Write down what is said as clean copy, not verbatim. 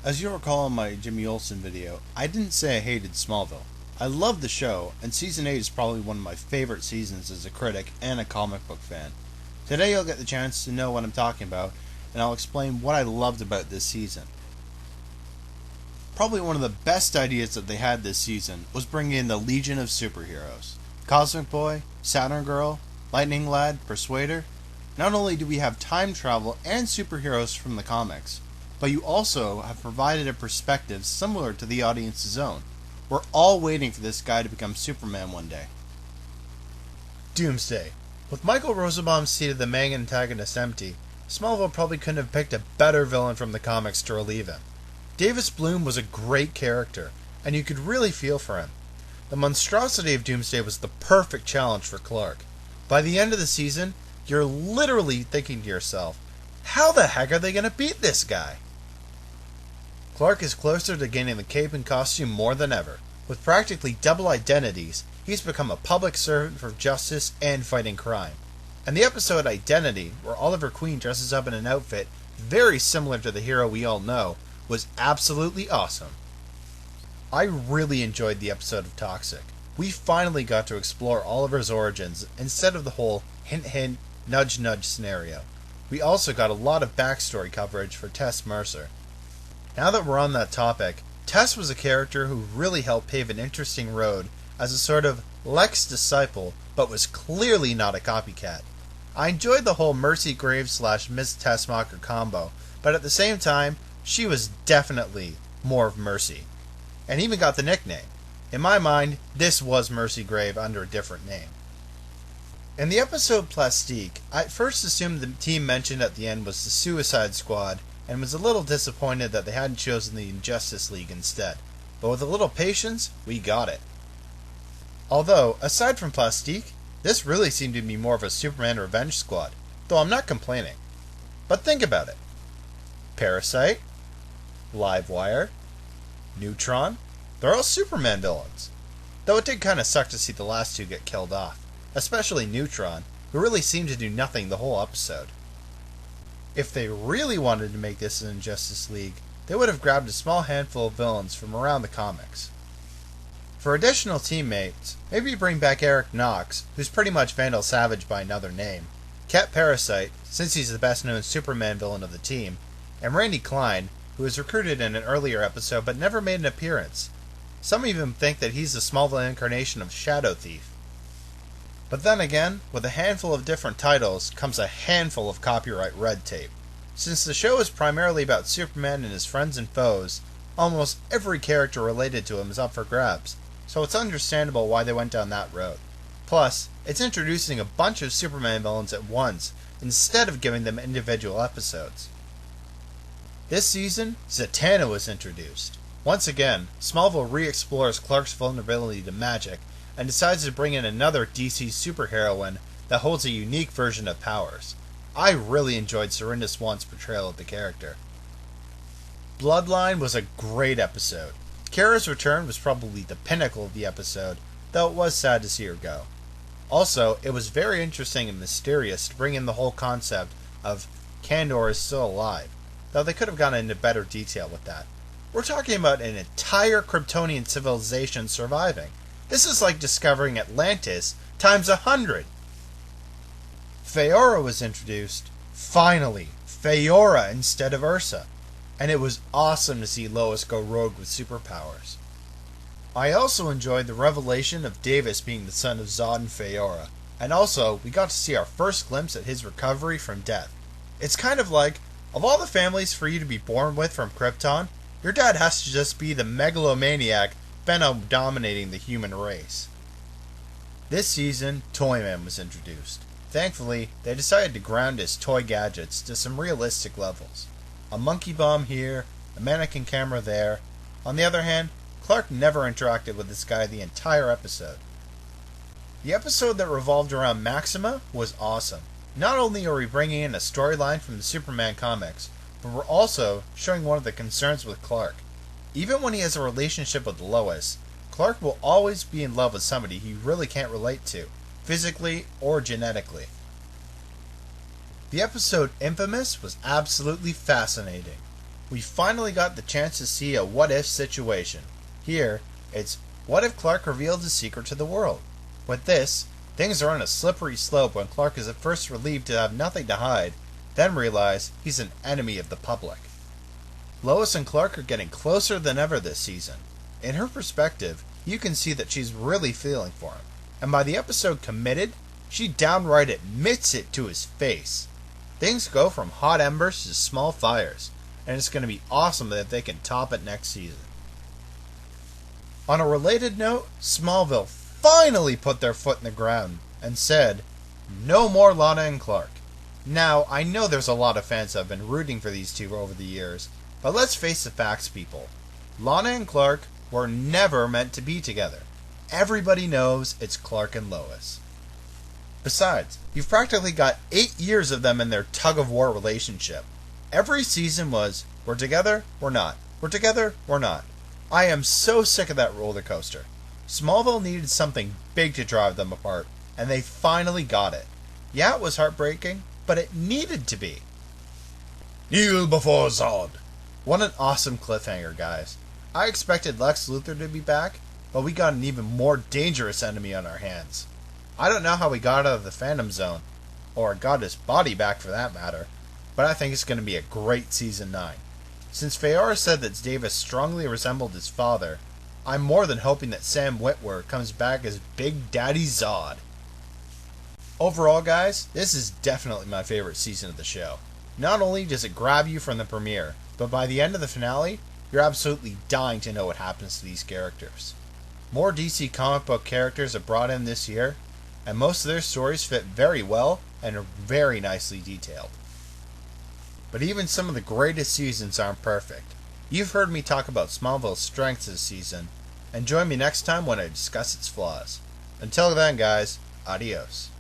As you'll recall in my Jimmy Olsen video, I didn't say I hated Smallville. I love the show, and Season 8 is probably one of my favorite seasons as a critic and a comic book fan. Today you'll get the chance to know what I'm talking about, and I'll explain what I loved about this season. Probably one of the best ideas that they had this season was bringing in the Legion of Superheroes. Cosmic Boy, Saturn Girl, Lightning Lad, Persuader. Not only do we have time travel and superheroes from the comics, but you also have provided a perspective similar to the audience's own. We're all waiting for this guy to become Superman one day. Doomsday. With Michael Rosenbaum's seat of the main antagonist empty, Smallville probably couldn't have picked a better villain from the comics to relieve him. Davis Bloom was a great character, and you could really feel for him. The monstrosity of Doomsday was the perfect challenge for Clark. By the end of the season, you're literally thinking to yourself, how the heck are they going to beat this guy? Clark is closer to gaining the cape and costume more than ever. With practically double identities, he's become a public servant for justice and fighting crime. And the episode Identity, where Oliver Queen dresses up in an outfit very similar to the hero we all know, was absolutely awesome. I really enjoyed the episode of Toxic. We finally got to explore Oliver's origins instead of the whole hint hint, nudge nudge scenario. We also got a lot of backstory coverage for Tess Mercer. Now that we're on that topic, Tess was a character who really helped pave an interesting road as a sort of Lex disciple, but was clearly not a copycat. I enjoyed the whole Mercy Graves / Miss Tessmacher combo, but at the same time, she was definitely more of Mercy, and even got the nickname. In my mind, this was Mercy Grave under a different name. In the episode Plastique, I at first assumed the team mentioned at the end was the Suicide Squad, and was a little disappointed that they hadn't chosen the Injustice League instead. But with a little patience, we got it. Although, aside from Plastique, this really seemed to be more of a Superman Revenge Squad, though I'm not complaining. But think about it. Parasite, Livewire, Neutron, they're all Superman villains. Though it did kinda suck to see the last two get killed off, especially Neutron, who really seemed to do nothing the whole episode. If they really wanted to make this an Injustice League, they would have grabbed a small handful of villains from around the comics. For additional teammates, maybe bring back Eric Knox, who's pretty much Vandal Savage by another name, Cat Parasite, since he's the best known Superman villain of the team, and Randy Klein, who was recruited in an earlier episode but never made an appearance. Some even think that he's the Smallville incarnation of Shadow Thief. But then again, with a handful of different titles comes a handful of copyright red tape. Since the show is primarily about Superman and his friends and foes, almost every character related to him is up for grabs, so it's understandable why they went down that road. Plus, it's introducing a bunch of Superman villains at once, instead of giving them individual episodes. This season, Zatanna was introduced. Once again, Smallville re-explores Clark's vulnerability to magic, and decides to bring in another DC superheroine that holds a unique version of powers. I really enjoyed Serinda Swan's portrayal of the character. Bloodline was a great episode. Kara's return was probably the pinnacle of the episode, though it was sad to see her go. Also, it was very interesting and mysterious to bring in the whole concept of Kandor is still alive, though they could have gone into better detail with that. We're talking about an entire Kryptonian civilization surviving. This is like discovering Atlantis times 100. Feora was introduced. Finally, Feora instead of Ursa. And it was awesome to see Lois go rogue with superpowers. I also enjoyed the revelation of Davis being the son of Zod and Feora. And also, we got to see our first glimpse at his recovery from death. It's kind of like, of all the families for you to be born with from Krypton, your dad has to just be the megalomaniac Venom dominating the human race. This season, Toyman was introduced. Thankfully, they decided to ground his toy gadgets to some realistic levels. A monkey bomb here, a mannequin camera there. On the other hand, Clark never interacted with this guy the entire episode. The episode that revolved around Maxima was awesome. Not only are we bringing in a storyline from the Superman comics, but we're also showing one of the concerns with Clark. Even when he has a relationship with Lois, Clark will always be in love with somebody he really can't relate to, physically or genetically. The episode Infamous was absolutely fascinating. We finally got the chance to see a what-if situation. Here, it's what if Clark revealed his secret to the world? With this, things are on a slippery slope when Clark is at first relieved to have nothing to hide, then realize he's an enemy of the public. Lois and Clark are getting closer than ever this season. In her perspective, you can see that she's really feeling for him, and by the episode Committed, she downright admits it to his face. Things go from hot embers to small fires, and it's going to be awesome that they can top it next season. On a related note, Smallville finally put their foot in the ground and said, no more Lana and Clark. Now, I know there's a lot of fans that have been rooting for these two over the years, but let's face the facts, people. Lana and Clark were never meant to be together. Everybody knows it's Clark and Lois. Besides, you've practically got 8 years of them in their tug-of-war relationship. Every season was, we're together, we're not. We're together, we're not. I am so sick of that roller coaster. Smallville needed something big to drive them apart, and they finally got it. Yeah, it was heartbreaking, but it needed to be. Kneel before Zod. What an awesome cliffhanger, guys. I expected Lex Luthor to be back, but we got an even more dangerous enemy on our hands. I don't know how he got out of the Phantom Zone, or got his body back for that matter, but I think it's going to be a great Season 9. Since Fayora said that Davis strongly resembled his father, I'm more than hoping that Sam Witwer comes back as Big Daddy Zod. Overall, guys, this is definitely my favorite season of the show. Not only does it grab you from the premiere, but by the end of the finale, you're absolutely dying to know what happens to these characters. More DC comic book characters are brought in this year, and most of their stories fit very well and are very nicely detailed. But even some of the greatest seasons aren't perfect. You've heard me talk about Smallville's strengths this season, and join me next time when I discuss its flaws. Until then, guys, adios.